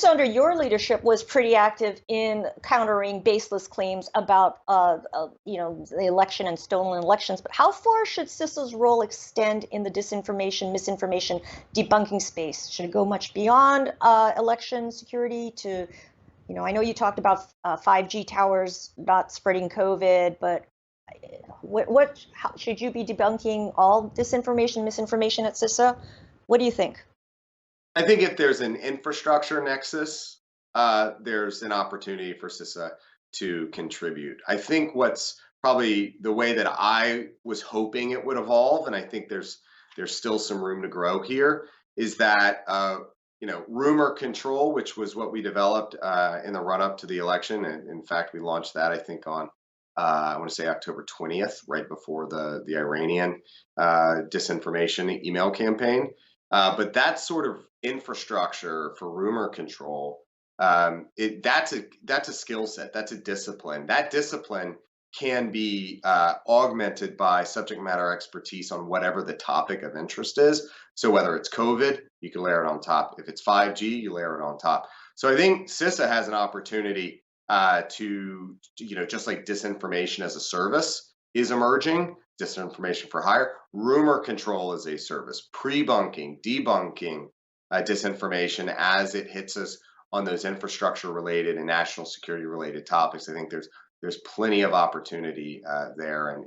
CISA under your leadership was pretty active in countering baseless claims about, the election and stolen elections. But how far should CISA's role extend in the disinformation, misinformation debunking space? Should it go much beyond election security to, I know you talked about 5G towers not spreading COVID, but how, should you be debunking all disinformation, misinformation at CISA? What do you think? I think if there's an infrastructure nexus, there's an opportunity for CISA to contribute. I think what's probably the way that I was hoping it would evolve, and I think there's still some room to grow here, is that rumor control, which was what we developed in the run up to the election, and in fact we launched that I think on I want to say October 20th, right before the Iranian disinformation email campaign. But that sort of infrastructure for rumor control, that's a skill set, that's a discipline. That discipline can be augmented by subject matter expertise on whatever the topic of interest is. So whether it's COVID, you can layer it on top. If it's 5G, you layer it on top. So I think CISA has an opportunity to, just like disinformation as a service is emerging, disinformation for hire, rumor control as a service, pre-bunking, debunking disinformation as it hits us on those infrastructure related and national security related topics. I think there's plenty of opportunity there.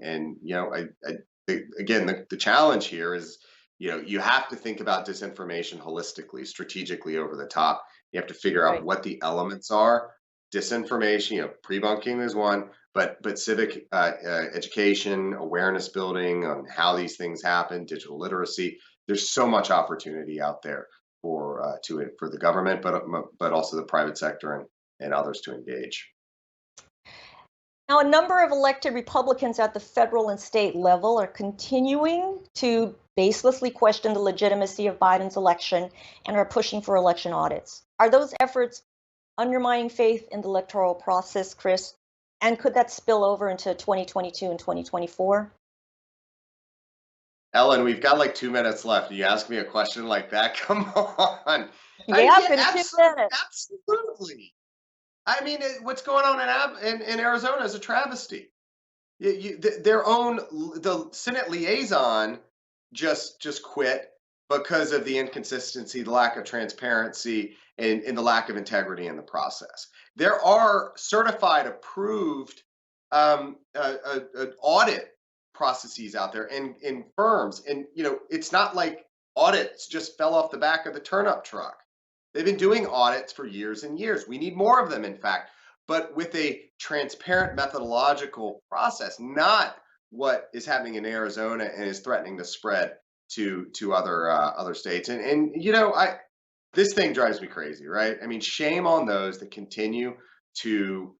Again, the challenge here is, you have to think about disinformation holistically, strategically over the top. You have to figure out what the elements are. Disinformation, pre-bunking is one, but civic education, awareness building on how these things happen, digital literacy. There's so much opportunity out there for the government, but also the private sector and others to engage. Now, a number of elected Republicans at the federal and state level are continuing to baselessly question the legitimacy of Biden's election and are pushing for election audits. Are those efforts undermining faith in the electoral process, Chris? And could that spill over into 2022 and 2024? Ellen, we've got like 2 minutes left. You ask me a question like that? Come on. Absolutely. I mean, what's going on in Arizona is a travesty. The Senate liaison just quit because of the inconsistency, the lack of transparency, and the lack of integrity in the process. There are certified, approved audit processes out there in firms, and it's not like audits just fell off the back of the turnip truck. They've been doing audits for years and years. We need more of them, in fact, but with a transparent methodological process, not what is happening in Arizona and is threatening to spread to other states. And this thing drives me crazy, right? I mean, shame on those that continue to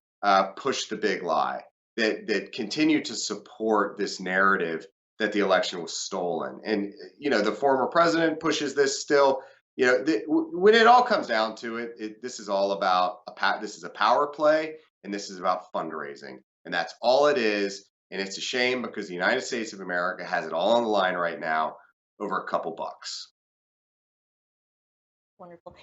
push the big lie, that continue to support this narrative that the election was stolen. And the former president pushes this still. When it all comes down to it, this is all about this is a power play, and this is about fundraising, and that's all it is. And it's a shame because the United States of America has it all on the line right now over a couple bucks. Wonderful.